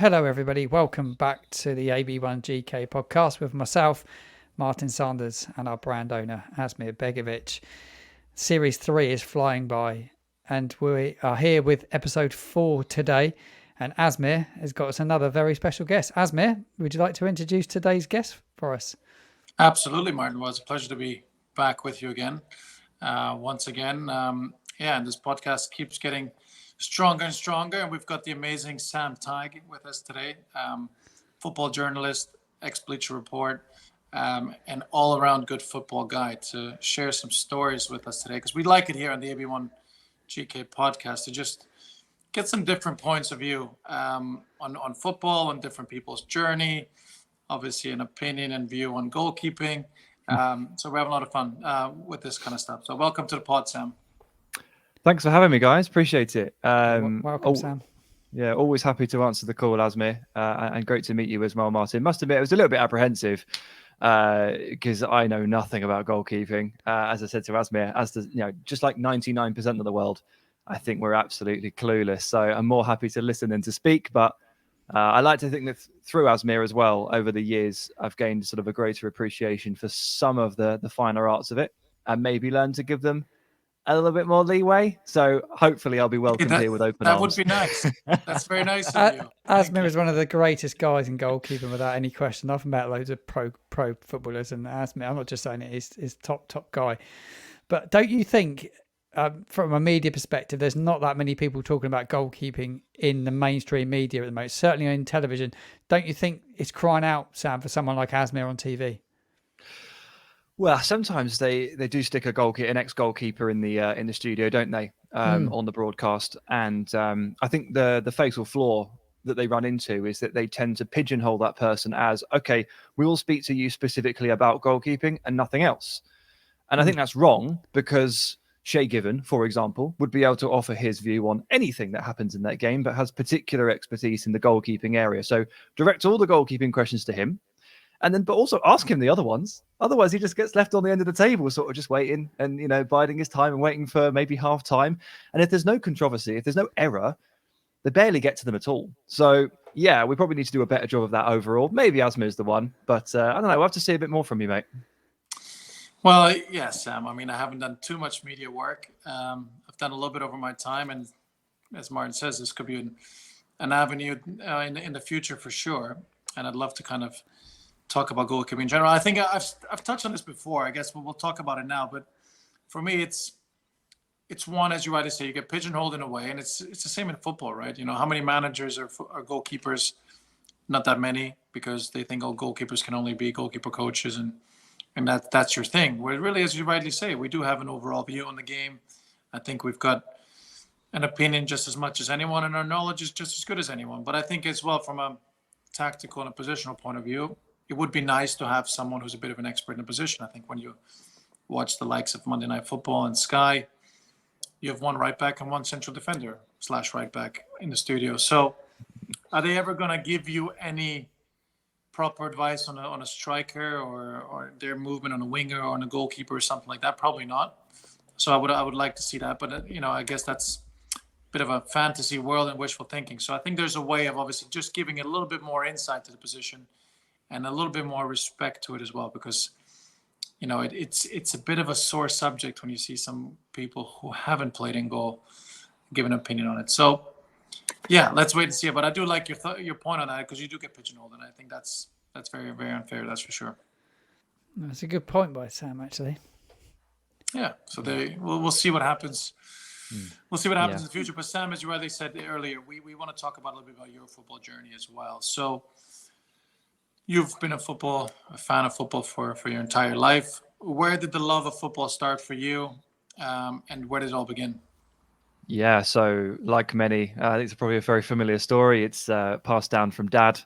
Hello, everybody. Welcome back to the AB1GK podcast with myself, Martin Sanders, and our brand owner, Asmir Begovic. Series 3 is flying by, and we are here with episode 4 today. And Asmir has got us another very special guest. Asmir, would you like to introduce today's guest for us? Absolutely, Martin. Well, it's a pleasure to be back with you again. Once again, and this podcast keeps getting stronger and stronger. And we've got the amazing Sam Tighe with us today, football journalist, ex-Bleacher Report, and all-around good football guy to share some stories with us today. Because we like it here on the AB1 GK podcast to just get some different points of view on football and different people's journey. Obviously, an opinion and view on goalkeeping. So we're having a lot of fun with this kind of stuff. So welcome to the pod, Sam. Thanks for having me, guys. Appreciate it. Welcome, Sam. Yeah, always happy to answer the call, Asmir. And great to meet you as well, Martin. Must admit, I was a little bit apprehensive because I know nothing about goalkeeping. As I said to Asmir, just like 99% of the world, I think we're absolutely clueless. So I'm more happy to listen than to speak. But I like to think that through Asmir as well, over the years, I've gained sort of a greater appreciation for some of the finer arts of it and maybe learn to give them a little bit more leeway. So hopefully I'll be welcomed here with open arms. That would be nice. That's very nice of you. Asmir is one of the greatest guys in goalkeeping without any question. I've met loads of pro footballers, and Asmir, I'm not just saying it, is top guy. But don't you think, from a media perspective, there's not that many people talking about goalkeeping in the mainstream media at the moment, certainly on television. Don't you think it's crying out, Sam, for someone like Asmir on TV? Well, sometimes they do stick an ex-goalkeeper in the studio, don't they, on the broadcast? And I think the fatal flaw that they run into is that they tend to pigeonhole that person as, okay, we will speak to you specifically about goalkeeping and nothing else. And I think that's wrong, because Shay Given, for example, would be able to offer his view on anything that happens in that game, but has particular expertise in the goalkeeping area. So direct all the goalkeeping questions to him. But also ask him the other ones. Otherwise, he just gets left on the end of the table, sort of just waiting and, biding his time and waiting for maybe half time. And if there's no controversy, if there's no error, they barely get to them at all. So, yeah, we probably need to do a better job of that overall. Maybe Asmir's the one, but I don't know. We'll have to see a bit more from you, mate. Well, yeah, Sam. I mean, I haven't done too much media work. I've done a little bit over my time. And as Martin says, this could be an avenue in the future for sure. And I'd love to kind of talk about goalkeeping in general. I think I've touched on this before. I guess we'll talk about it now. But for me, it's one, as you rightly say, you get pigeonholed in a way, and it's the same in football, right? How many managers are goalkeepers? Not that many, because they think goalkeepers can only be goalkeeper coaches, and that's your thing. Where really, as you rightly say, we do have an overall view on the game. I think we've got an opinion just as much as anyone, and our knowledge is just as good as anyone. But I think as well, from a tactical and a positional point of view, it would be nice to have someone who's a bit of an expert in a position. I think when you watch the likes of Monday Night Football and Sky, you have one right back and one central defender / right back in the studio. So are they ever going to give you any proper advice on a striker or their movement on a winger or on a goalkeeper or something like that? Probably not. So I would like to see that. But, I guess that's a bit of a fantasy world and wishful thinking. So I think there's a way of obviously just giving it a little bit more insight to the position and a little bit more respect to it as well, because, it's a bit of a sore subject when you see some people who haven't played in goal give an opinion on it. So, yeah, let's wait and see. But I do like your point on that, because you do get pigeonholed, and I think that's very, very unfair. That's for sure. That's a good point by Sam, actually. Yeah. So we'll see what happens. We'll see what happens in the future. But Sam, as you rightly said earlier, we want to talk about a little bit about your football journey as well. So you've been a fan of football for your entire life. Where did the love of football start for you, and where did it all begin? Yeah, so like many, I think it's probably a very familiar story. It's passed down from dad.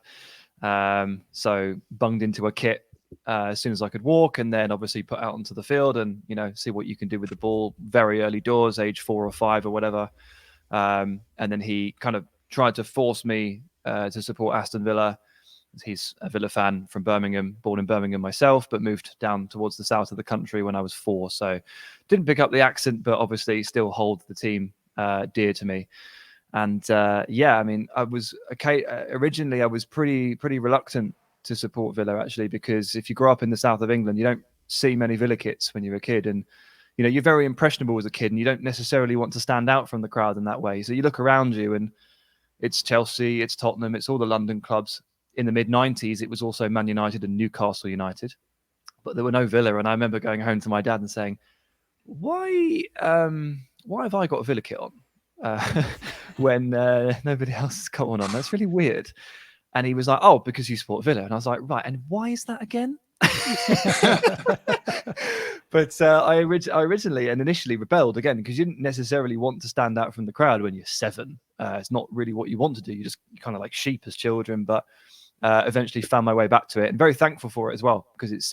So bunged into a kit as soon as I could walk, and then obviously put out onto the field and, see what you can do with the ball very early doors, age 4 or 5 or whatever. And then he kind of tried to force me to support Aston Villa. He's a Villa fan from Birmingham, born in Birmingham myself, but moved down towards the south of the country when I was 4. So didn't pick up the accent, but obviously still hold the team dear to me. And I mean, originally I was pretty reluctant to support Villa, actually, because if you grow up in the south of England, you don't see many Villa kits when you're a kid, and you're very impressionable as a kid, and you don't necessarily want to stand out from the crowd in that way. So you look around you, and it's Chelsea, it's Tottenham, it's all the London clubs. In the mid-90s, it was also Man United and Newcastle United, but there were no Villa. And I remember going home to my dad and saying, why have I got a Villa kit on when nobody else has got one on? That's really weird. And he was like, oh, because you support Villa. And I was like, right, and why is that again? But I originally and initially rebelled again, because you didn't necessarily want to stand out from the crowd when you're 7. It's not really what you want to do. You just kind of like sheep as children, but eventually found my way back to it, and very thankful for it as well, because it's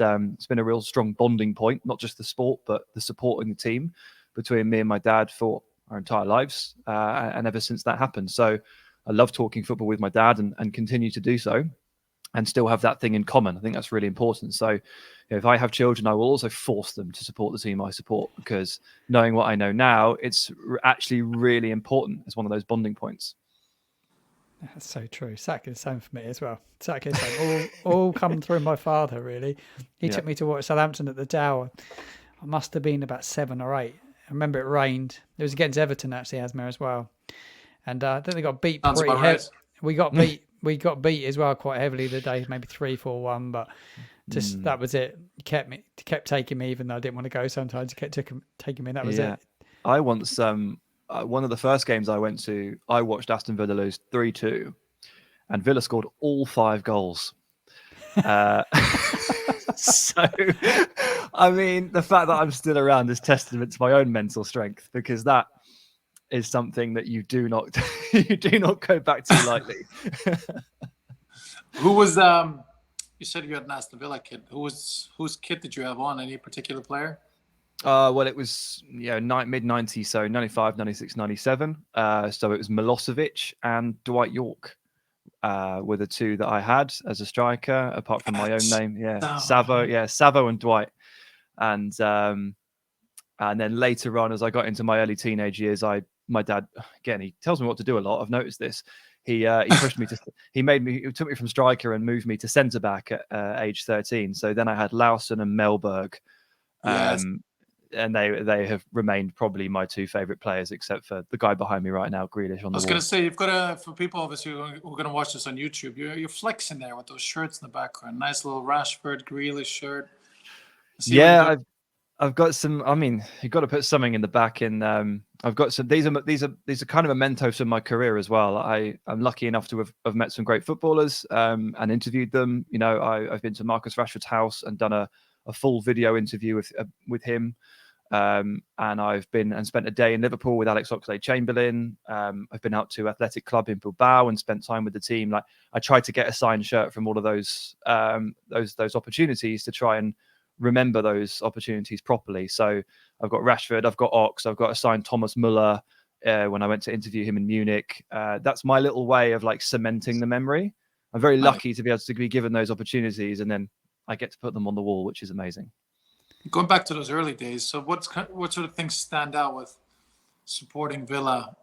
been a real strong bonding point, not just the sport, but the support in the team between me and my dad for our entire lives, and ever since that happened. So I love talking football with my dad, and continue to do so, and still have that thing in common. I think that's really important. So if I have children, I will also force them to support the team I support, because knowing what I know now, it's actually really important as one of those bonding points. That's so true. Exactly the same for me as well. Exactly the same. All come through my father, really. He took me to watch Southampton at the Dower. I must have been about 7 or 8. I remember it rained. It was against Everton, actually, Asmir, as well. And I think they got beat pretty heavily. Right. We got beat as well quite heavily the day, maybe 3-4-1. But just that was it. He kept taking me, even though I didn't want to go. Sometimes he kept taking me. And that was it. I once one of the first games I went to, I watched Aston Villa lose 3-2, and Villa scored all 5 goals. So, I mean, the fact that I'm still around is testament to my own mental strength, because that is something that you do not go back to lightly. Who was you said you had an Aston Villa kit. Whose kit did you have on? Any particular player? Well, it was mid-90s, so 95, 96, 97. So it was Milosevic and Dwight York were the 2 that I had as a striker, apart from my own name. Savo and Dwight. And then later on, as I got into my early teenage years, my dad, again, he tells me what to do a lot. I've noticed this. He pushed me he took me from striker and moved me to centre back at age 13. So then I had Lawson and Melberg. Yes. And they have remained probably my 2 favourite players, except for the guy behind me right now, Grealish on the wall. I was going to say, you've got for people obviously who are going to watch this on YouTube, you're flexing there with those shirts in the background. Nice little Rashford, Grealish shirt. Yeah, I've got some. I mean, you've got to put something in the back, and I've got some. These are kind of mementos from my career as well. I'm lucky enough to have met some great footballers and interviewed them. I've been to Marcus Rashford's house and done a full video interview with him. And I've been and spent a day in Liverpool with Alex Oxlade-Chamberlain. I've been out to Athletic Club in Bilbao and spent time with the team. Like, I tried to get a signed shirt from all of those opportunities to try and remember those opportunities properly. So I've got Rashford, I've got Ox, I've got a signed Thomas Muller when I went to interview him in Munich. That's my little way of like cementing the memory. I'm very lucky to be able to be given those opportunities, and then I get to put them on the wall, which is amazing. Going back to those early days, so what sort of things stand out with supporting Villa?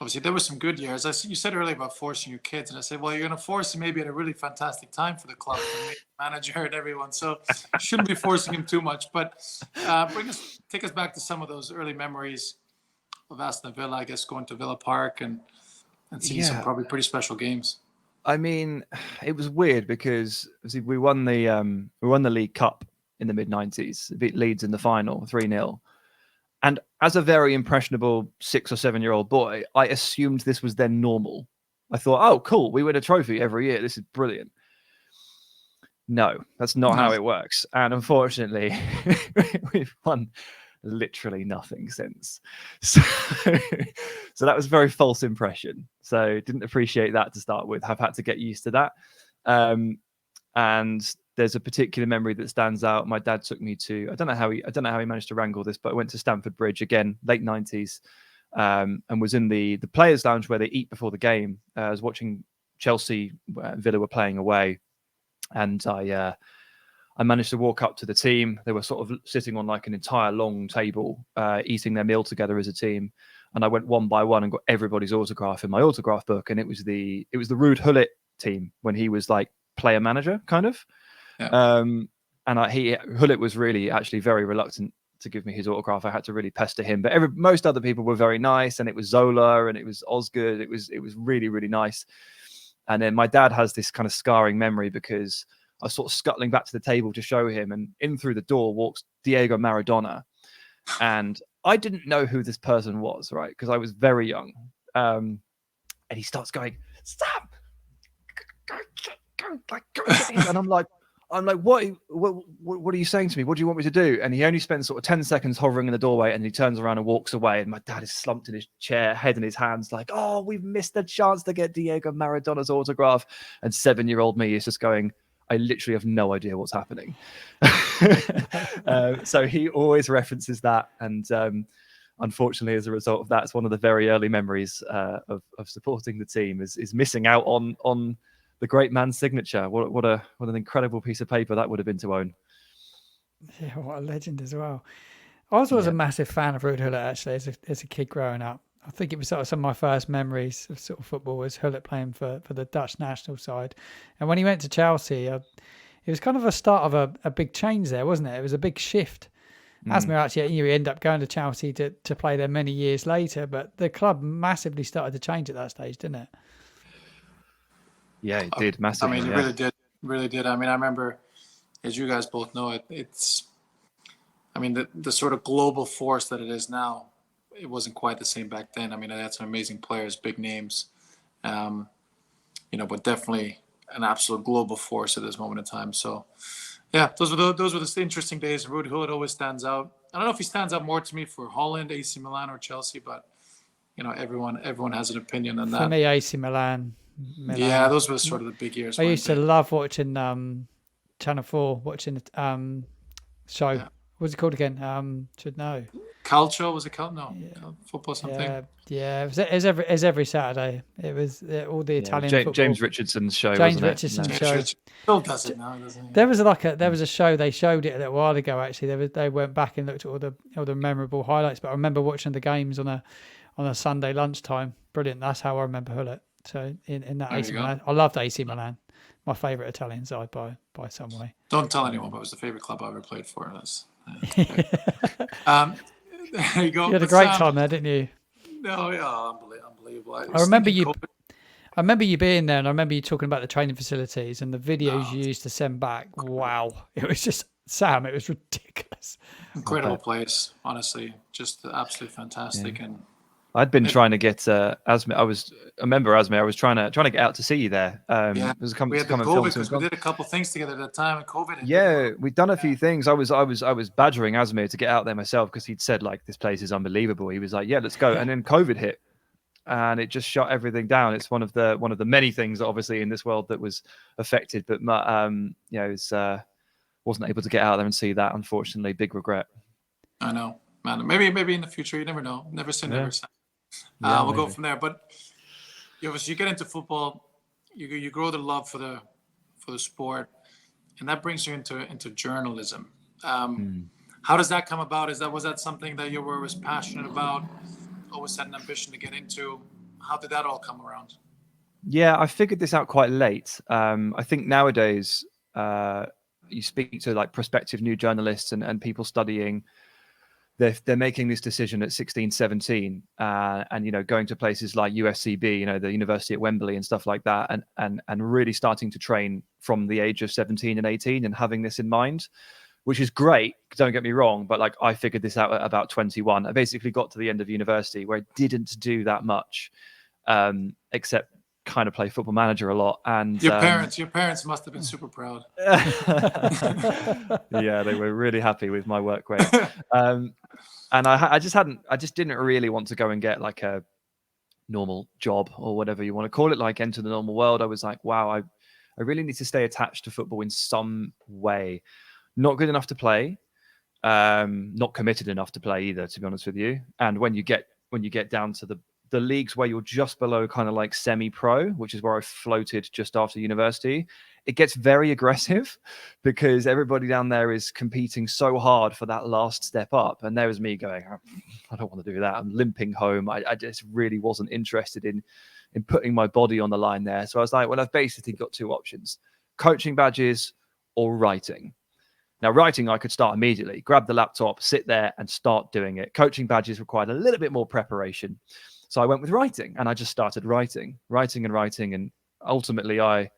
Obviously, there were some good years. You said earlier about forcing your kids, and I said, well, you're going to force them maybe at a really fantastic time for the club, for the manager and everyone. So you shouldn't be forcing him too much. But take us back to some of those early memories of Aston Villa. I guess going to Villa Park and seeing some probably pretty special games. I mean, it was weird because we won the League Cup in the mid-90s, beat Leeds in the final 3-0. And as a very impressionable 6 or 7-year-old boy, I assumed this was then normal. I thought, oh, cool, we win a trophy every year. This is brilliant. No, that's not how it works. And unfortunately, we've won literally nothing since. So that was a very false impression. So didn't appreciate that to start with. Have had to get used to that. And there's a particular memory that stands out. My dad took me to, I don't know how he managed to wrangle this, but I went to Stamford Bridge again, late 90s, and was in the players' lounge where they eat before the game. I was watching Chelsea, Villa were playing away, and I managed to walk up to the team. They were sort of sitting on like an entire long table, eating their meal together as a team. and I went one by one and got everybody's autograph in my autograph book. And it was the Ruud Gullit team when he was like player manager kind of. Yeah. And Gullit was really actually very reluctant to give me his autograph. I had to really pester him, but most other people were very nice, and it was Zola and it was Osgood. It was really, really nice. And then my dad has this kind of scarring memory because I was sort of scuttling back to the table to show him, and in through the door walks Diego Maradona. And I didn't know who this person was, right? Because I was very young. And he starts going, Sam, go get him. And I'm like, what are you saying to me? What do you want me to do? And he only spends sort of 10 seconds hovering in the doorway, and he turns around and walks away. And my dad is slumped in his chair, head in his hands, like, oh, we've missed the chance to get Diego Maradona's autograph. And 7-year-old me is just going, I literally have no idea what's happening. So he always references that. And unfortunately, as a result of that, it's one of the very early memories of supporting the team is missing out on the great man's signature. What an incredible piece of paper that would have been to own. Yeah, what a legend as well. I was a massive fan of Ruud Gullit actually as a kid growing up. I think it was sort of some of my first memories of sort of football was Gullit playing for the Dutch national side. And when he went to Chelsea, it was kind of a start of a big change there, wasn't it? It was a big shift. Asmir actually, he ended up going to Chelsea to play there many years later, but the club massively started to change at that stage, didn't it? Yeah, it did massively. I mean, it really did. I mean, I remember, as you guys both know, it's. I mean, the sort of global force that it is now, it wasn't quite the same back then. I mean, I had some amazing players, big names, but definitely an absolute global force at this moment in time. So, yeah, those were the interesting days. Ruud Gullit always stands out. I don't know if he stands out more to me for Holland, AC Milan, or Chelsea, but everyone has an opinion on that. For me, AC Milan. Yeah, those were sort of the big years. I used to love watching Channel 4, watching the show. Yeah. What's it called again? Should know. Calcio, was it Calcio? No, yeah. Football something. Yeah. It was every Saturday. It was all the Italian football. James Richardson's show. James Richardson's show. Still does it now, doesn't he? There was a show they showed it a little while ago. Actually, they went back and looked at all the memorable highlights. But I remember watching the games on a Sunday lunchtime. Brilliant. That's how I remember Gullit. So in that AC Milan, I loved AC Milan. My favourite Italian side by some way. Don't tell anyone, but it was the favourite club I ever played for. There you go. You had a great time there, didn't you? No, yeah, unbelievable. I remember you being there, and I remember you talking about the training facilities and the videos you used to send back. Wow, it was just Sam. It was ridiculous. Incredible place, honestly, just absolutely fantastic. Yeah. And I'd been trying to get Asmir. I remember Asmir. I was trying to get out to see you there. We had the COVID because we did a couple of things together at that time, and COVID. Yeah, we'd done a few things. I was badgering Asmir to get out there myself because he'd said like this place is unbelievable. He was like, yeah, let's go. And then COVID hit, and it just shut everything down. It's one of the many things obviously in this world that was affected. But wasn't able to get out there and see that. Unfortunately, big regret. I know, man. Maybe in the future, you never know. Never say never. We'll go from there. But you get into football, you grow the love for the sport, and that brings you into journalism. How does that come about? Was that something that you were always passionate about? Always had an ambition to get into? How did that all come around? Yeah, I figured this out quite late. I think nowadays you speak to like prospective new journalists and people studying. They're making this decision at 16, 17, and going to places like USCB, the University at Wembley and stuff like that, and really starting to train from the age of 17 and 18 and having this in mind, which is great. Don't get me wrong, but like I figured this out at about 21. I basically got to the end of university where I didn't do that much, except kind of play Football Manager a lot. And your parents must have been super proud. Yeah, they were really happy with my work rate. And I just didn't really want to go and get like a normal job or whatever you want to call it, like enter the normal world. I was like, wow, I really need to stay attached to football in some way. Not good enough to play, not committed enough to play either, to be honest with you. And when you get down to the leagues where you're just below kind of like semi-pro, which is where I floated just after university, it gets very aggressive because everybody down there is competing so hard for that last step up. And there was me going, I don't want to do that. I'm limping home. I just really wasn't interested in putting my body on the line there. So I was like, well, I've basically got two options: coaching badges or writing. Now, writing, I could start immediately, grab the laptop, sit there and start doing it. Coaching badges required a little bit more preparation. So I went with writing, and I just started writing. And ultimately I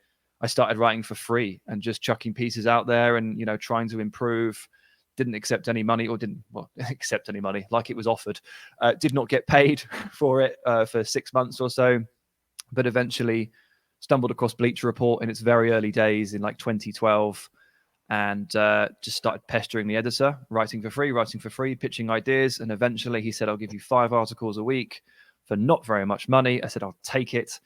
started writing for free and just chucking pieces out there and, trying to improve. Didn't accept any money, or didn't accept any money, like it was offered. Did not get paid for it for 6 months or so, but eventually stumbled across Bleacher Report in its very early days in like 2012. And just started pestering the editor, writing for free, pitching ideas. And eventually he said, I'll give you 5 articles a week for not very much money. I said, I'll take it,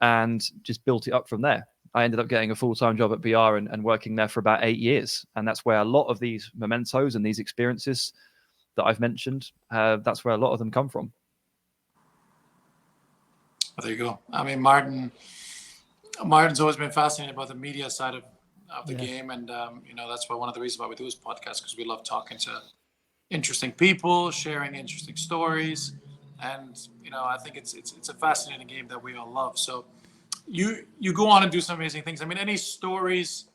and just built it up from there. I ended up getting a full-time job at BR and working there for about 8 years. And that's where a lot of these mementos and these experiences that I've mentioned, that's where a lot of them come from. Well, there you go. I mean, Martin's always been fascinated about the media side of the game, and that's why one of the reasons why we do this podcast, because we love talking to interesting people, sharing interesting stories, and I think it's a fascinating game that we all love. So you go on and do some amazing things. I mean, any stories,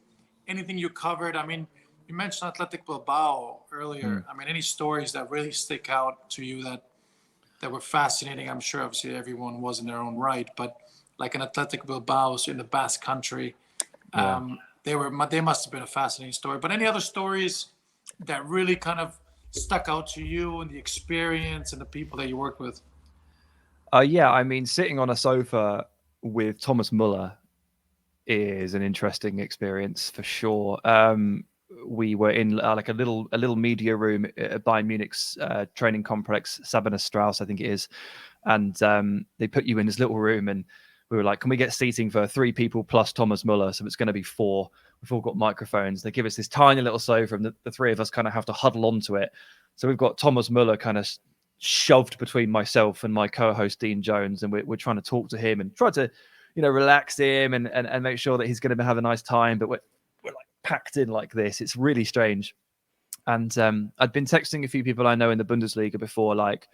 anything you covered? I mean, you mentioned Athletic Bilbao earlier. I mean, any stories that really stick out to you that were fascinating? I'm sure obviously everyone was in their own right, but like an Athletic Bilbao in the Basque Country. They must have been a fascinating story. But any other stories that really kind of stuck out to you and the experience and the people that you worked with? Yeah, I mean, sitting on a sofa with Thomas Muller is an interesting experience for sure. We were in like a little media room at Bayern Munich's training complex, Sabina Strauss, I think it is, and they put you in this little room, and we were like, can we get seating for 3 people plus Thomas Muller? So it's going to be 4. We've all got microphones. They give us this tiny little sofa, and the 3 of us kind of have to huddle onto it. So we've got Thomas Muller kind of shoved between myself and my co-host Dean Jones, and we're trying to talk to him and try to, relax him and make sure that he's going to have a nice time. But we're like packed in like this. It's really strange. And I'd been texting a few people I know in the Bundesliga before, like,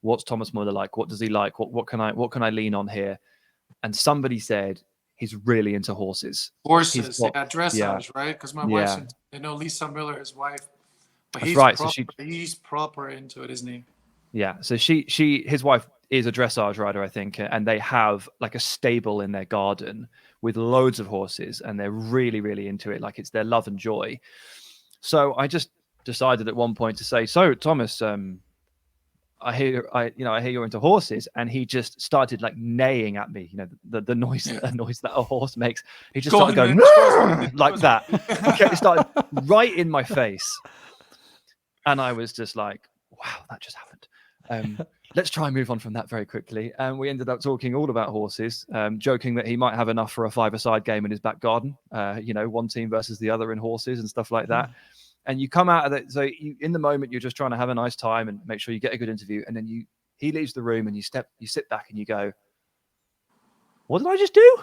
what's Thomas Muller like? What does he like? What can I lean on here? And somebody said he's really into horses. Horses, dressage, right? Because my wife's Lisa Miller, his wife. But he's right. He's proper into it, isn't he? Yeah. So his wife is a dressage rider, I think, and they have like a stable in their garden with loads of horses, and they're really, really into it. Like, it's their love and joy. So I just decided at one point to say, so Thomas, I hear you're into horses, and he just started like neighing at me. The noise, the noise that a horse makes. He just started going like that. He started right in my face, and I was just like, "Wow, that just happened." Let's try and move on from that very quickly. And we ended up talking all about horses, joking that he might have enough for a 5-a-side game in his back garden. One team versus the other in horses and stuff like that. And you come out of it. So in the moment, you're just trying to have a nice time and make sure you get a good interview. And then he leaves the room, and you sit back and you go, what did I just do?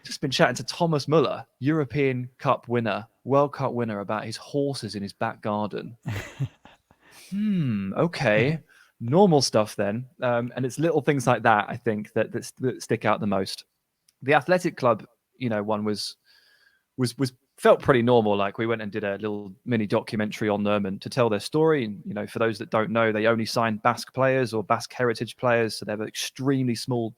Just been chatting to Thomas Muller, European Cup winner, World Cup winner, about his horses in his back garden. Okay. Normal stuff then. And it's little things like that, I think, that stick out the most. The athletic club, one was felt pretty normal. Like, we went and did a little mini documentary on them and to tell their story. And, for those that don't know, they only sign Basque players or Basque heritage players. So they have an extremely small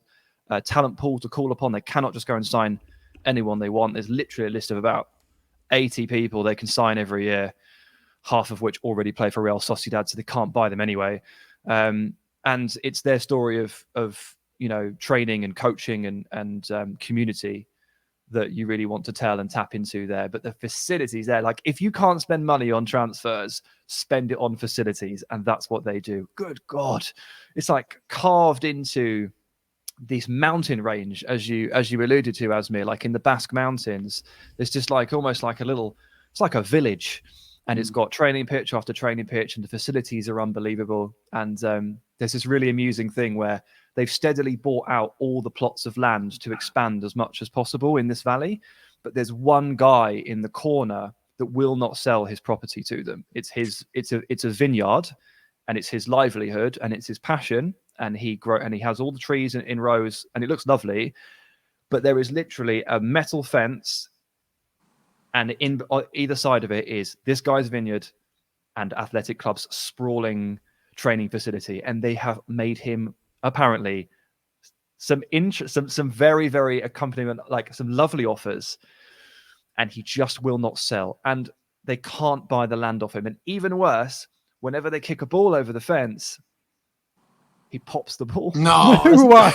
talent pool to call upon. They cannot just go and sign anyone they want. There's literally a list of about 80 people they can sign every year, half of which already play for Real Sociedad, so they can't buy them anyway. And it's their story of training and coaching and community that you really want to tell and tap into there. But the facilities there, like, if you can't spend money on transfers, spend it on facilities, and that's what they do. Good God. It's like carved into this mountain range, as you alluded to, Asmir, like in the Basque Mountains. There's just like almost like it's like a village. and it's got training pitch after training pitch, and the facilities are unbelievable. And there's this really amusing thing where they've steadily bought out all the plots of land to expand as much as possible in this valley. But there's one guy in the corner that will not sell his property to them. It's a vineyard, and it's his livelihood, and it's his passion. And he has all the trees in rows, and it looks lovely. But there is literally a metal fence, and in either side of it is this guy's vineyard and athletic club's sprawling training facility. And they have made him apparently some very, very accompaniment, like some lovely offers, and he just will not sell. And they can't buy the land off him. And even worse, whenever they kick a ball over the fence, he pops the ball. No way.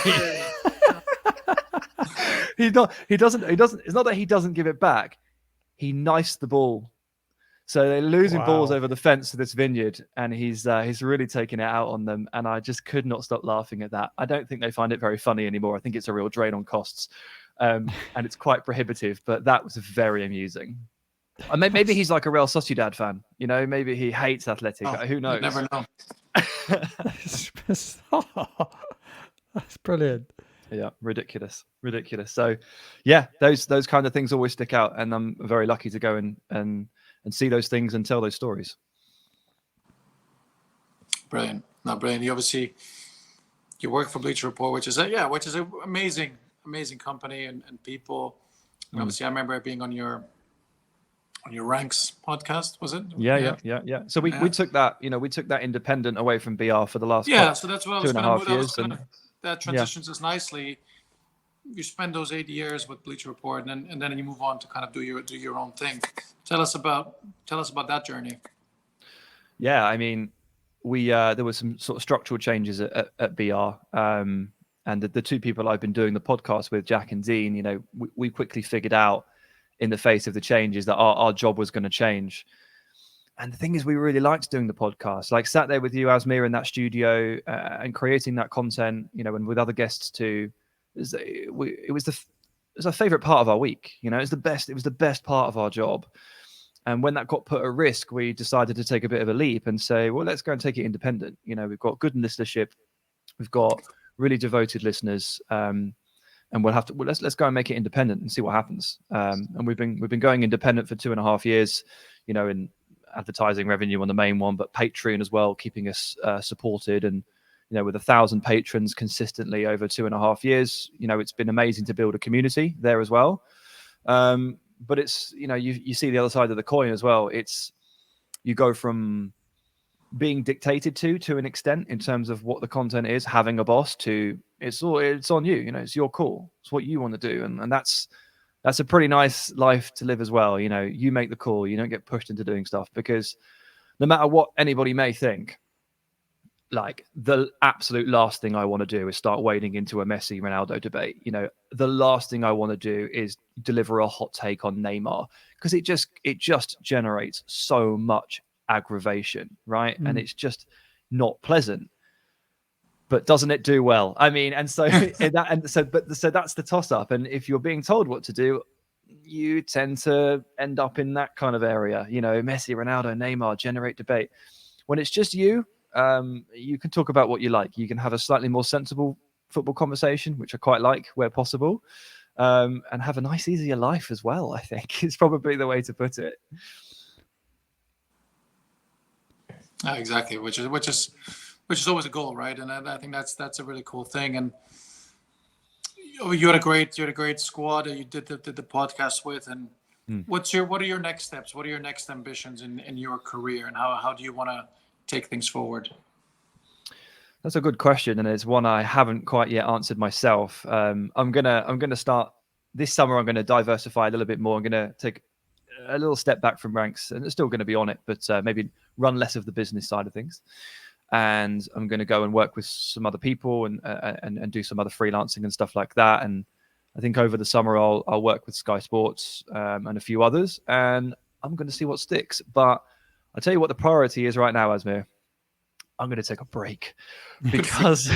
He doesn't. It's not that he doesn't give it back. He knifes the ball. So they're losing balls over the fence to this vineyard, and he's really taking it out on them. And I just could not stop laughing at that. I don't think they find it very funny anymore. I think it's a real drain on costs, and it's quite prohibitive. But that was very amusing. Maybe he's like a Real Sociedad fan. You know, maybe he hates Athletic. Who knows? You never know. That's brilliant. Yeah, ridiculous. So, yeah, those kind of things always stick out, and I'm very lucky to go and see those things and tell those stories. Brilliant. No, brilliant. You work for Bleacher Report, which is an amazing company and people. Obviously, I remember being on your Ranks podcast, was it? Yeah. So we took that, we took that independent away from BR for the last so that's what I was going to move. That transitions us nicely. You spend those 8 years with Bleacher Report, and then you move on to kind of do your own thing. Tell us about that journey. Yeah, I mean, we there were some sort of structural changes at BR, and the two people I've been doing the podcast with, Jack and Dean, we quickly figured out in the face of the changes that our job was going to change. And the thing is, we really liked doing the podcast, like sat there with you, Asmir, in that studio and creating that content, and with other guests too. It was our favorite part of our week. It was the best part of our job. And when that got put at risk, we decided to take a bit of a leap and say, well, let's go and take it independent. We've got good listenership. We've got really devoted listeners. And let's go and make it independent and see what happens. And we've been going independent for 2.5 years, in advertising revenue on the main one, but Patreon as well, keeping us supported. And with 1,000 patrons consistently over 2.5 years, it's been amazing to build a community there as well. But it's you see the other side of the coin as well. It's you go from being dictated to an extent in terms of what the content is, having a boss, to it's on you. It's your call. It's what you want to do, and that's a pretty nice life to live as well. You make the call. You don't get pushed into doing stuff, because no matter what anybody may think, like the absolute last thing I want to do is start wading into a Messi Ronaldo debate. The last thing I want to do is deliver a hot take on Neymar, because it just generates so much aggravation, right? And it's just not pleasant. But doesn't it do well? I mean, and so so that's the toss up. And if you're being told what to do, you tend to end up in that kind of area. Messi, Ronaldo, Neymar generate debate. When it's just you, you can talk about what you like. You can have a slightly more sensible football conversation, which I quite like where possible, and have a nice, easier life as well. I think is probably the way to put it. Exactly, which is always a goal, right? And I think that's a really cool thing. And you had a great squad that you did the podcast with. And what are your next steps? What are your next ambitions in your career? And how do you want to take things forward? That's a good question, and it's one I haven't quite yet answered myself. I'm gonna start this summer. I'm gonna diversify a little bit more. I'm gonna take a little step back from Ranks, and it's still going to be on it, but maybe run less of the business side of things. And I'm going to go and work with some other people and do some other freelancing and stuff like that. And I think over the summer I'll work with Sky Sports and a few others, and I'm going to see what sticks. But I'll tell you what the priority is right now, Asmir. I'm going to take a break because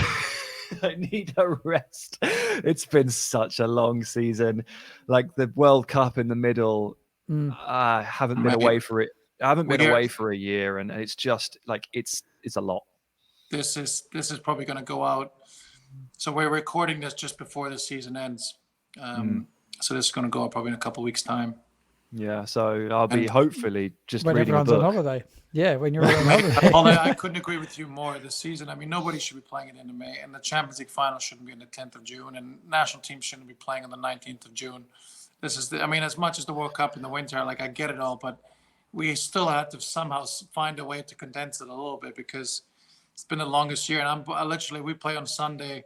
I need a rest. It's been such a long season. Like the World Cup in the middle, I haven't been away for it I haven't been We're- away for a year, and it's just like it's a lot. This is probably going to go out. So we're recording this just before the season ends. So this is going to go out probably in a couple of weeks' time. Yeah, so I'll be hopefully just when reading a everyone's book. on holiday. Yeah, when you're on holiday. Although I couldn't agree with you more. This season, I mean, nobody should be playing at the end of May, and the Champions League final shouldn't be on the 10th of June, and national teams shouldn't be playing on the 19th of June. This is, I mean, as much as the World Cup in the winter, like I get it all, but we still have to somehow find a way to condense it a little bit because it's been the longest year, and we play on Sunday,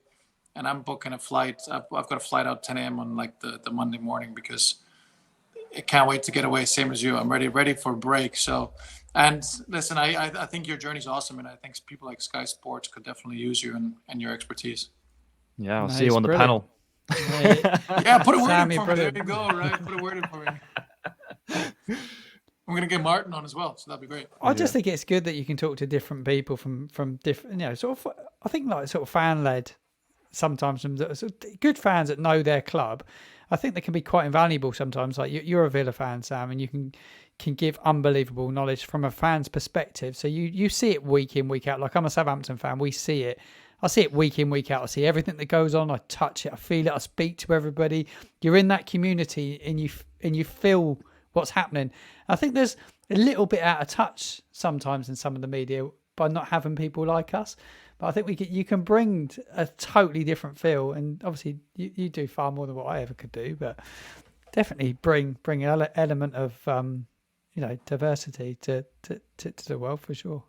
and I'm booking a flight. I've got a flight out 10 a.m. on like the Monday morning because I can't wait to get away. Same as you. I'm ready for a break. So, and listen, I think your journey's awesome, and I think people like Sky Sports could definitely use you and your expertise. Yeah, I'll see you on the panel. Yeah, put a word in for me. There you go, right? Put a word in for me. I'm going to get Martin on as well, so that'd be great. I just think it's good that you can talk to different people from different, sort of. I think like sort of fan led. Sometimes from good fans that know their club, I think they can be quite invaluable sometimes. Like you're a Villa fan, Sam, and you can give unbelievable knowledge from a fan's perspective. So you see it week in, week out. Like I'm a Southampton fan, we see it. I see it week in, week out. I see everything that goes on. I touch it. I feel it. I speak to everybody. You're in that community, and you feel what's happening. I think there's a little bit out of touch sometimes in some of the media by not having people like us. But I think you can bring a totally different feel, and obviously you do far more than what I ever could do. But definitely bring an element of diversity to the world for sure.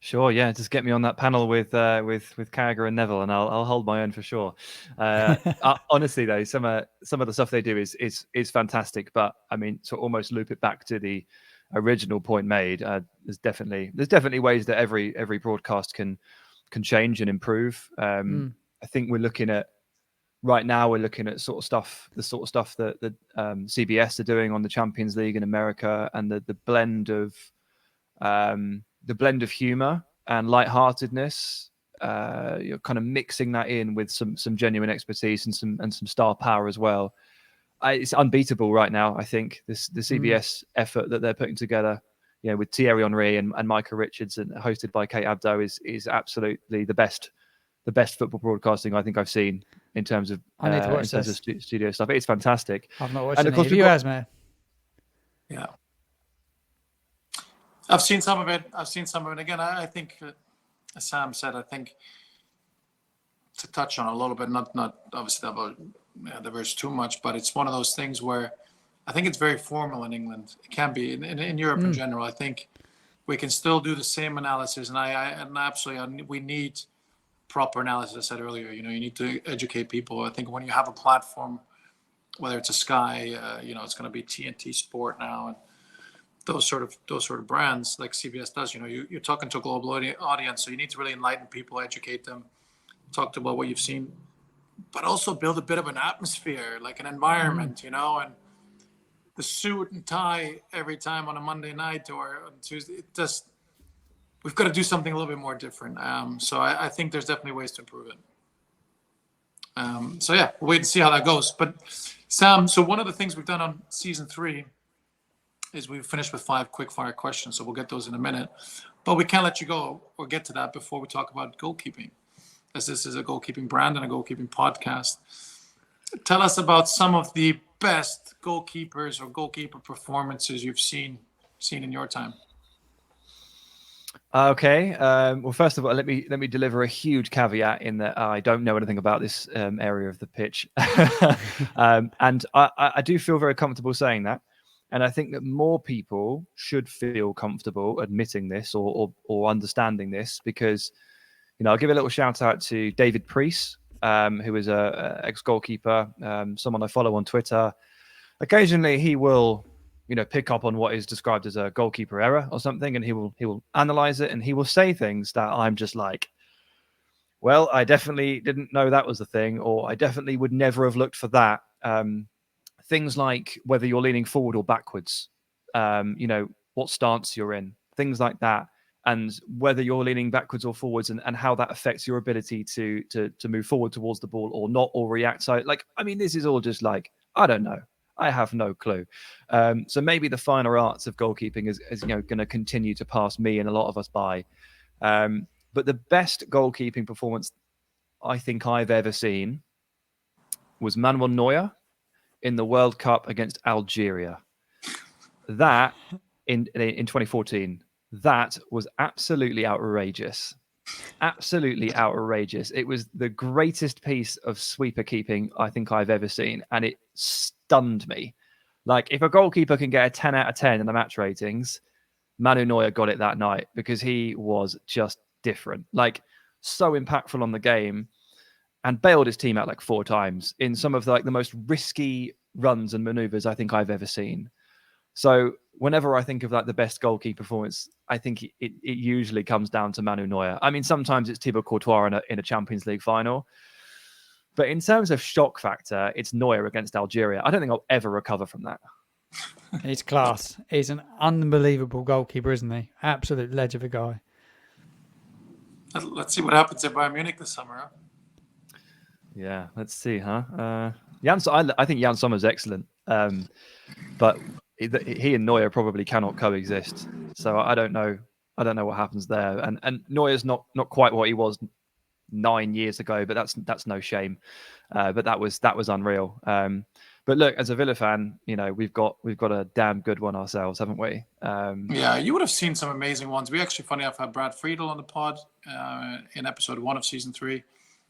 Sure, yeah. Just get me on that panel with Carragher and Neville, and I'll hold my own for sure. Honestly, though, some of the stuff they do is fantastic. But I mean, to almost loop it back to the original point made, there's definitely ways that every broadcast can change and improve. I think we're looking at the sort of stuff that CBS are doing on the Champions League in America, and the blend of humor and lightheartedness. You're kind of mixing that in with some genuine expertise and some star power as well. It's unbeatable right now. I think the CBS effort that they're putting together, with Thierry Henry and Micah Richards and hosted by Kate Abdo is absolutely the best football broadcasting I think I've seen in terms of studio stuff. It's fantastic. I've not watched any. Have you, Asmir? Yeah. I've seen some of it. Again, I think, as Sam said, I think to touch on a little bit, not obviously about diverge too much, but it's one of those things where I think it's very formal in England. It can be in Europe in general. I think we can still do the same analysis, and absolutely we need proper analysis. I said earlier, you need to educate people. I think when you have a platform, whether it's a Sky, it's going to be TNT Sport now, and those sort of brands like CBS does. You're talking to a global audience, so you need to really enlighten people, educate them, talk about what you've seen, but also build a bit of an atmosphere, like an environment, and the suit and tie every time on a Monday night or on Tuesday. We've got to do something a little bit more different. So I think there's definitely ways to improve it. So yeah, we'll wait and see how that goes. But Sam, so one of the things we've done on season 3 is we've finished with 5 quick-fire questions, so we'll get those in a minute. But we can't let you go or get to that before we talk about goalkeeping, as this is a goalkeeping brand and a goalkeeping podcast. Tell us about some of the best goalkeepers or goalkeeper performances you've seen in your time. Okay. Well, first of all, let me deliver a huge caveat in that I don't know anything about this area of the pitch, and I do feel very comfortable saying that. And I think that more people should feel comfortable admitting this or understanding this, because, I'll give a little shout out to David Priest, who is a ex-goalkeeper, someone I follow on Twitter. Occasionally he will, pick up on what is described as a goalkeeper error or something, and he will analyze it, and he will say things that I'm just like, well, I definitely didn't know that was the thing, or I definitely would never have looked for that. Things like whether you're leaning forward or backwards, what stance you're in, things like that, and whether you're leaning backwards or forwards, and how that affects your ability to move forward towards the ball or not, or react. So, this is all just like, I don't know. I have no clue. So maybe the finer arts of goalkeeping is going to continue to pass me and a lot of us by. But the best goalkeeping performance I think I've ever seen was Manuel Neuer in the World Cup against Algeria. That in 2014, that was absolutely outrageous. Absolutely outrageous. It was the greatest piece of sweeper keeping I think I've ever seen, and it stunned me. Like, if a goalkeeper can get a 10 out of 10 in the match ratings, Manu Neuer got it that night because he was just different. Like, so impactful on the game, and bailed his team out like 4 times in some of the most risky runs and maneuvers I think I've ever seen. So whenever I think of the best goalkeeper performance, I think it usually comes down to Manu Neuer. I mean, sometimes it's Thibaut Courtois in a Champions League final. But in terms of shock factor, it's Neuer against Algeria. I don't think I'll ever recover from that. He's class. He's an unbelievable goalkeeper, isn't he? Absolute ledge of a guy. Let's see what happens at Bayern Munich this summer. Huh? Yeah, let's see, huh? I think Jan Sommer's excellent. But he and Neuer probably cannot coexist. So I don't know. I don't know what happens there. And Neuer's not quite what he was 9 years ago, but that's no shame. But that was unreal. But look, as a Villa fan, we've got a damn good one ourselves, haven't we? Yeah, you would have seen some amazing ones. We actually, funny enough, had Brad Friedel on the pod in episode 1 of season 3.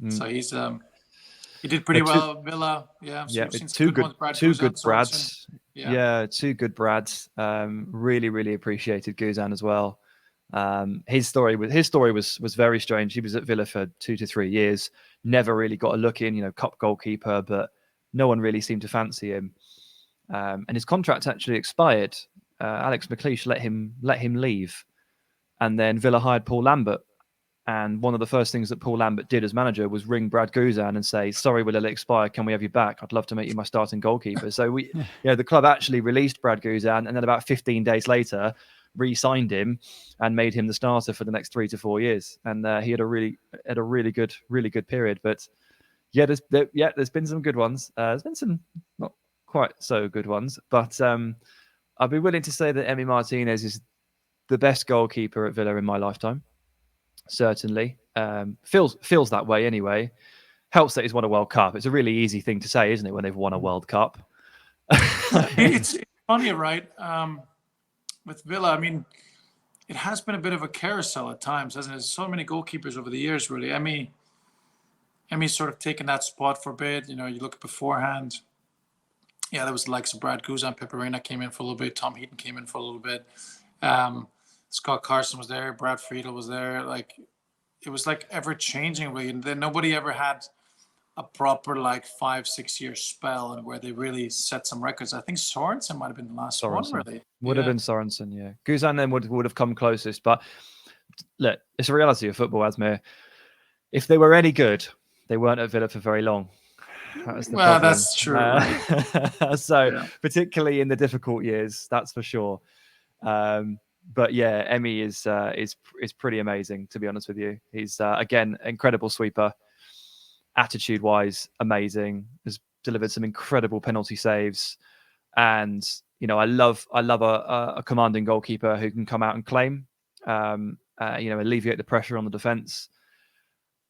So he did pretty well at Villa. Yeah, so we've seen two good Brads. Yeah, 2 good Brads. Really, really appreciated Guzan as well. His story was very strange. He was at Villa for 2 to 3 years, never really got a look in. Cup goalkeeper, but no one really seemed to fancy him. And his contract actually expired. Alex McLeish let him leave, and then Villa hired Paul Lambert. And one of the first things that Paul Lambert did as manager was ring Brad Guzan and say, "Sorry, will it expire? Can we have you back? I'd love to make you my starting goalkeeper." So the club actually released Brad Guzan, and then about 15 days later, re-signed him and made him the starter for the next 3 to 4 years. And he had a really good period. But there's been some good ones. There's been some not quite so good ones, but I'd be willing to say that Emi Martinez is the best goalkeeper at Villa in my lifetime. Certainly. Feels that way anyway. Helps that he's won a World Cup. It's a really easy thing to say, isn't it, when they've won a World Cup? it's funny, right? With Villa, I mean, it has been a bit of a carousel at times, hasn't it? There's so many goalkeepers over the years, really. Emi's sort of taken that spot for a bit. You look beforehand. Yeah, there was the likes of Brad Guzan, Pepe Reina came in for a little bit. Tom Heaton came in for a little bit. Scott Carson was there. Brad Friedel was there. Like, it was like ever changing, really. And then nobody ever had a proper 5-6 year spell and where they really set some records. I think Sorensen might have been the last one, really. Would have been Sorensen, yeah. Guzan then would have come closest. But look, it's a reality of football, Asmir. If they were any good, they weren't at Villa for very long. That's true. Right? Particularly in the difficult years, that's for sure. But yeah, Emi is pretty amazing, to be honest with you. He's again incredible sweeper, attitude-wise amazing. Has delivered some incredible penalty saves, and I love a commanding goalkeeper who can come out and claim, alleviate the pressure on the defense.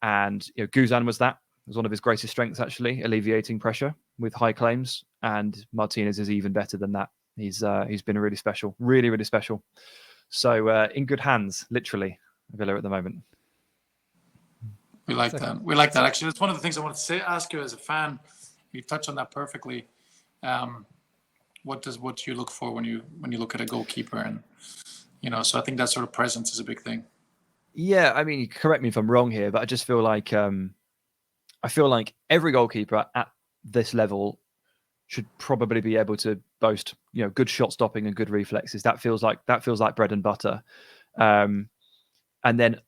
And Guzan was one of his greatest strengths, actually, alleviating pressure with high claims. And Martinez is even better than that. He's been really special, really, really special. So in good hands, literally, Villa at the moment. We like that. We like that. Actually, that's one of the things I wanted to ask you as a fan. You touched on that perfectly. What do you look for when you look at a goalkeeper? And so I think that sort of presence is a big thing. Yeah, I mean, correct me if I'm wrong here, but I just feel like every goalkeeper at this level should probably be able to boast, good shot stopping and good reflexes. That feels like bread and butter. And then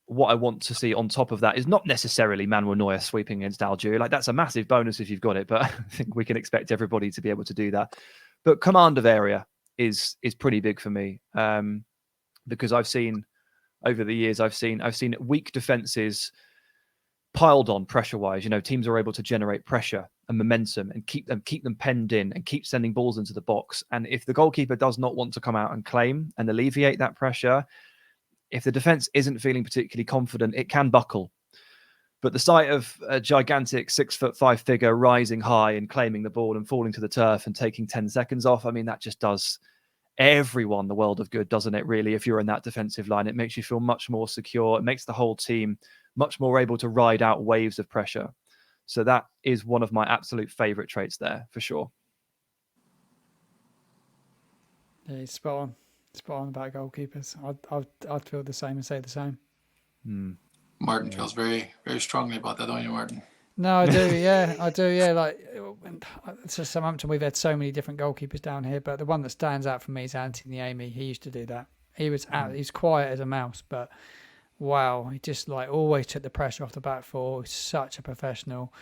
what I want to see on top of that is not necessarily Manuel Neuer sweeping against Algeria. That's a massive bonus if you've got it, but I think we can expect everybody to be able to do that. But command of area is pretty big for me, because I've seen over the years, I've seen weak defenses piled on pressure-wise. Teams are able to generate pressure and momentum and keep them penned in and keep sending balls into the box. And if the goalkeeper does not want to come out and claim and alleviate that pressure, if the defense isn't feeling particularly confident, it can buckle. But the sight of a gigantic 6'5" figure rising high and claiming the ball and falling to the turf and taking 10 seconds off, I mean, that just does everyone the world of good, doesn't it, really? If you're in that defensive line, it makes you feel much more secure. It makes the whole team much more able to ride out waves of pressure. So that is one of my absolute favorite traits there, for sure. Yeah, spot on about goalkeepers. I'd feel the same and say the same. Martin feels very, very strongly about that, don't you, Martin? No, I do. Yeah, I do. Yeah, like to Southampton, we've had so many different goalkeepers down here, but the one that stands out for me is Anthony Amy. He used to do that. He's quiet as a mouse, but wow, he just like always took the pressure off the back four. He's such a professional.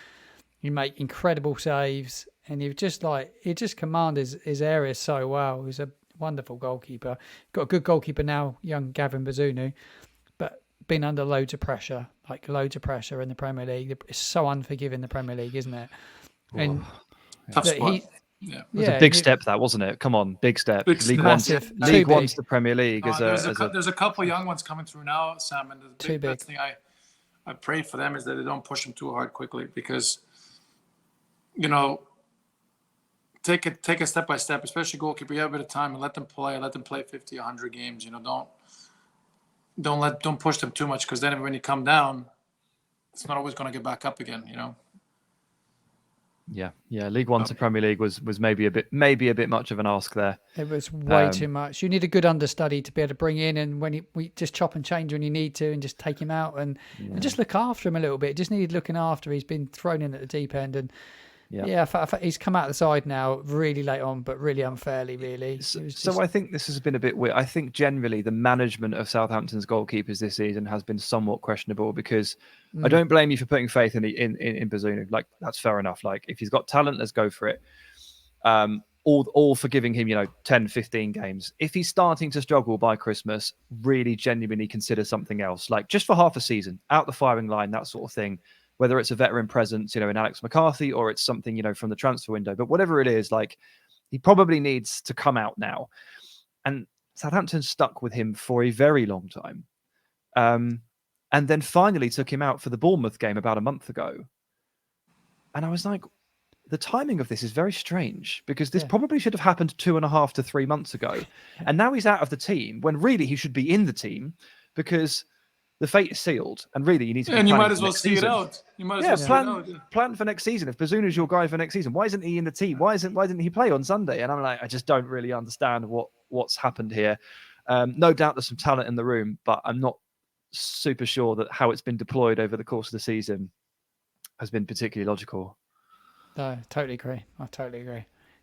He make incredible saves, and he just command his area so well. He's a wonderful goalkeeper. Got a good goalkeeper now, young Gavin Bazunu, but been under loads of pressure in the Premier League. It's so unforgiving, the Premier League, isn't it? And tough spot. It was a big step, that, wasn't it? Come on, big step. League One's the Premier League. There's a couple young ones coming through now, Sam, and the big thing I pray for them is that they don't push them too hard quickly, because take it step by step, especially goalkeeper. You have a bit of time and let them play 50, 100 games. Don't push them too much, because then when you come down, it's not always going to get back up again. Yeah. League One to Premier League was maybe a bit much of an ask there. It was way too much. You need a good understudy to be able to bring in, and we just chop and change when you need to, and just take him out and just look after him a little bit. Just needed looking after. He's been thrown in at the deep end, and he's come out the side now really late on, but really unfairly, really. So I think this has been a bit weird. I think generally the management of Southampton's goalkeepers this season has been somewhat questionable, because I don't blame you for putting faith in Bazunu. Like, that's fair enough. Like, if he's got talent, let's go for it. All for giving him, 10, 15 games. If he's starting to struggle by Christmas, really genuinely consider something else. Like, just for half a season, out the firing line, that sort of thing. Whether it's a veteran presence, in Alex McCarthy, or it's something, from the transfer window. But whatever it is, like, he probably needs to come out now. And Southampton stuck with him for a very long time. And then finally took him out for the Bournemouth game about a month ago. And I was like, the timing of this is very strange, because this probably should have happened 2.5 to 3 months ago. And now he's out of the team, when really he should be in the team, because the fate is sealed, and really you need to. And you might as well see it out. Plan for next season. If Bazunu's your guy for next season, why isn't he in the team? Why didn't he play on Sunday? And I'm like, I just don't really understand what's happened here. No doubt there's some talent in the room, but I'm not super sure that how it's been deployed over the course of the season has been particularly logical. No, I totally agree.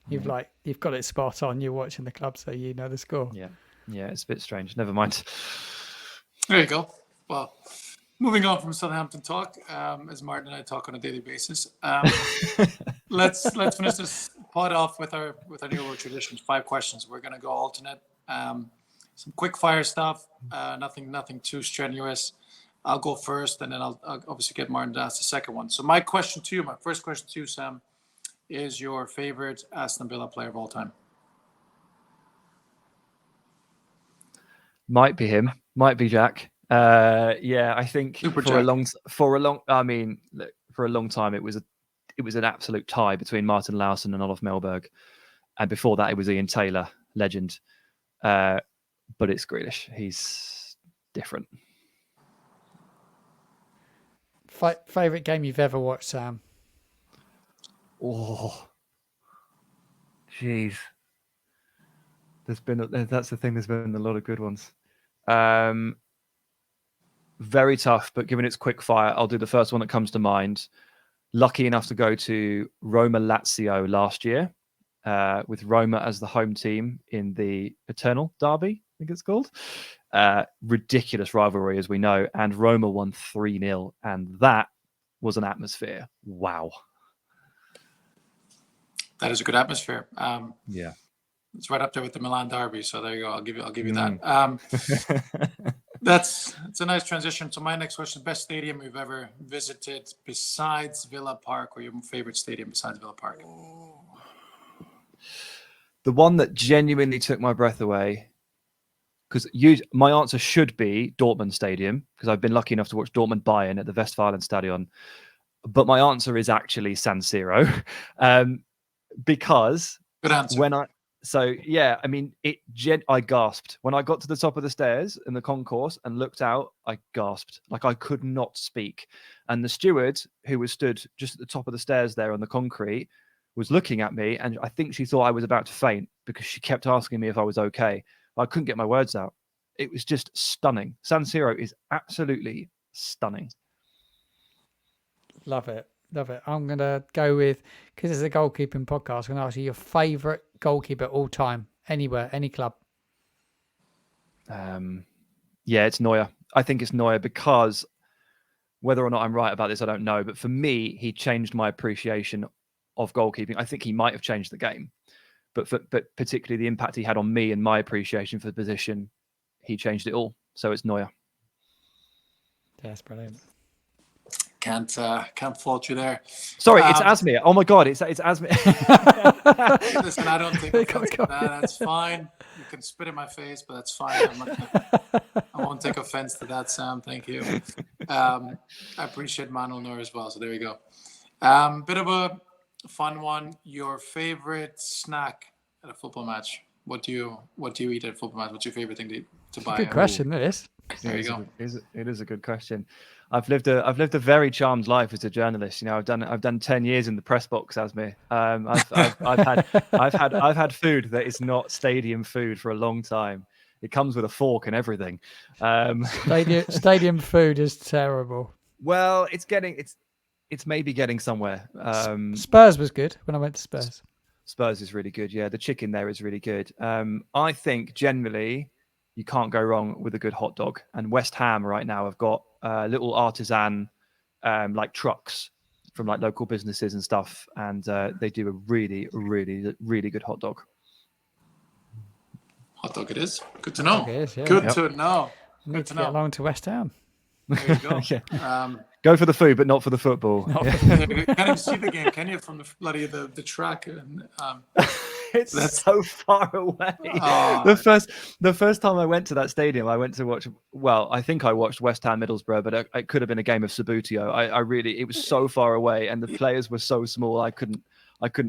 You've got it spot on. You're watching the club, so you know the score. Yeah, it's a bit strange. Never mind. There you go. Well, moving on from Southampton talk, as Martin and I talk on a daily basis, let's finish this pod off with our New World traditions. 5 questions. We're going to go alternate. Some quick fire stuff. Nothing too strenuous. I'll go first, and then I'll obviously get Martin to ask the second one. So my first question to you, Sam, is your favorite Aston Villa player of all time? Might be him. Might be Jack. I think for a long time it was an absolute tie between Martin Lowson and Olof Mellberg, and before that it was Ian Taylor, legend. But it's Grealish. He's different. Favorite game you've ever watched, Sam? Oh, jeez. That's the thing. There's been a lot of good ones. Very tough, but given it's quick fire, I'll do the first one that comes to mind. Lucky enough to go to Roma Lazio last year, with Roma as the home team in the Eternal Derby, I think it's called. Ridiculous rivalry, as we know, and Roma won 3-0, and that was an atmosphere. Wow. That is a good atmosphere. It's right up there with the Milan Derby, so there you go. I'll give you that. It's a nice transition to my next question. Best stadium you've ever visited besides Villa Park, or your favorite stadium besides Villa Park? The one that genuinely took my breath away, because my answer should be Dortmund Stadium, because I've been lucky enough to watch Dortmund Bayern at the Westfalenstadion. But my answer is actually San Siro, because Good answer. I gasped when I got to the top of the stairs in the concourse and looked out. I gasped, like I could not speak. And the steward, who was stood just at the top of the stairs there on the concrete, was looking at me, and I think she thought I was about to faint because she kept asking me if I was okay. I couldn't get my words out. It was just stunning. San Siro is absolutely stunning. Love it. I'm going to go with, because it's a goalkeeping podcast, I'm going to ask you your favourite goalkeeper all time, anywhere, any club. It's Neuer. I think it's Neuer, because whether or not I'm right about this, I don't know. But for me, he changed my appreciation of goalkeeping. I think he might have changed the game. But particularly the impact he had on me and my appreciation for the position, he changed it all. So it's Neuer. Yeah, that's brilliant. Can't fault you there. Sorry, it's Asmir. Oh my God, it's Asmir. Listen, I don't think that's fine. You can spit in my face, but that's fine. I won't take offense to that, Sam. Thank you. I appreciate Manuel Neuer as well. So there you go. Bit of a fun one. Your favorite snack at a football match? What do you eat at a football match? What's your favorite thing to buy? Good question, it is. There you go. It is a good question. I've lived a very charmed life as a journalist. You know, I've done 10 years in the press box, Asmir. I've had food that is not stadium food for a long time. It comes with a fork and everything. Stadium food is terrible. Well, it's maybe getting somewhere. Spurs was good when I went to Spurs. Spurs is really good. Yeah, the chicken there is really good. I think generally you can't go wrong with a good hot dog. And West Ham right now have got little artisan like trucks from like local businesses and stuff, and they do a really, really, really good hot dog. Hot dog it is. Good to know. Is, yeah. Good to know. Need to get along to West Ham. There you go. Yeah. Go for the food, but not for the football. You can't even see the game, can you, from the bloody the track? And, it's so far away. Oh. The first time I went to that stadium, I went to watch. Well, I think I watched West Ham Middlesbrough, but it could have been a game of Sabutio. It was so far away, and the players were so small. I couldn't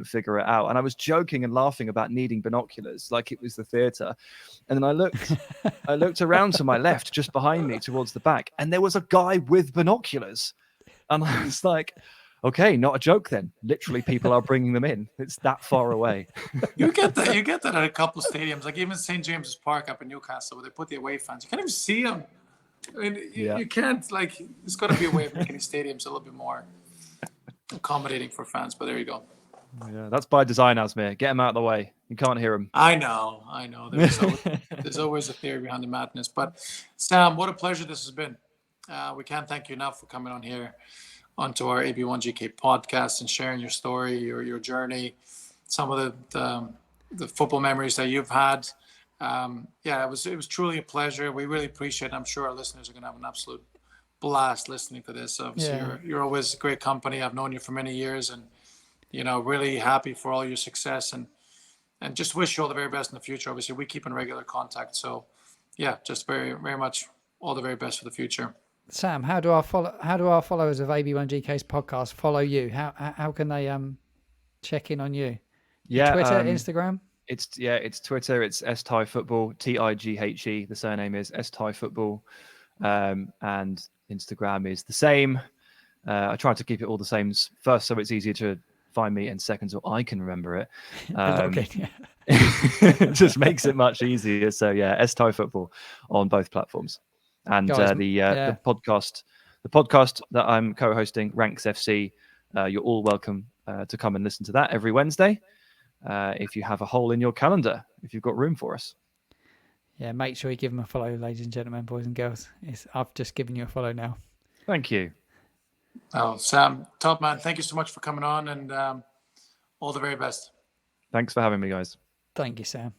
figure it out, and I was joking and laughing about needing binoculars, like it was the theatre. And then I looked around to my left, just behind me, towards the back, and there was a guy with binoculars, and I was like, "Okay, not a joke then. Literally, people are bringing them in. It's that far away." You get that at a couple of stadiums, like even St. James's Park up in Newcastle, where they put the away fans. You can't even see them. I mean, you can't, like, there's got to be a way of making these stadiums a little bit more accommodating for fans. But there you go. Yeah, that's by design, Asmir. Get him out of the way. You can't hear him. I know. There's always a theory behind the madness. But Sam, what a pleasure this has been. We can't thank you enough for coming on here onto our AB1GK podcast and sharing your story, your journey, some of the football memories that you've had. It was truly a pleasure. We really appreciate it. I'm sure our listeners are going to have an absolute blast listening to this. Obviously, you're always great company. I've known you for many years, and really happy for all your success, and just wish you all the very best in the future. Obviously, we keep in regular contact. So, just very, very much all the very best for the future. Sam, how do our followers of AB1GK's podcast follow you? How can they check in on you? Yeah, Twitter, Instagram. It's Twitter. It's esteemed football. Tighe. The surname is esteemed football, and Instagram is the same. I try to keep it all the same first, so it's easier to find me, and second, so I can remember it. It just makes it much easier. So esteemed football on both platforms. And Guys, the podcast that I'm co-hosting, Ranks FC, you're all welcome to come and listen to that every Wednesday. If you have a hole in your calendar, if you've got room for us. Yeah, make sure you give them a follow, ladies and gentlemen, boys and girls. I've just given you a follow now. Thank you. Oh, Sam, top man, thank you so much for coming on, and all the very best. Thanks for having me, guys. Thank you, Sam.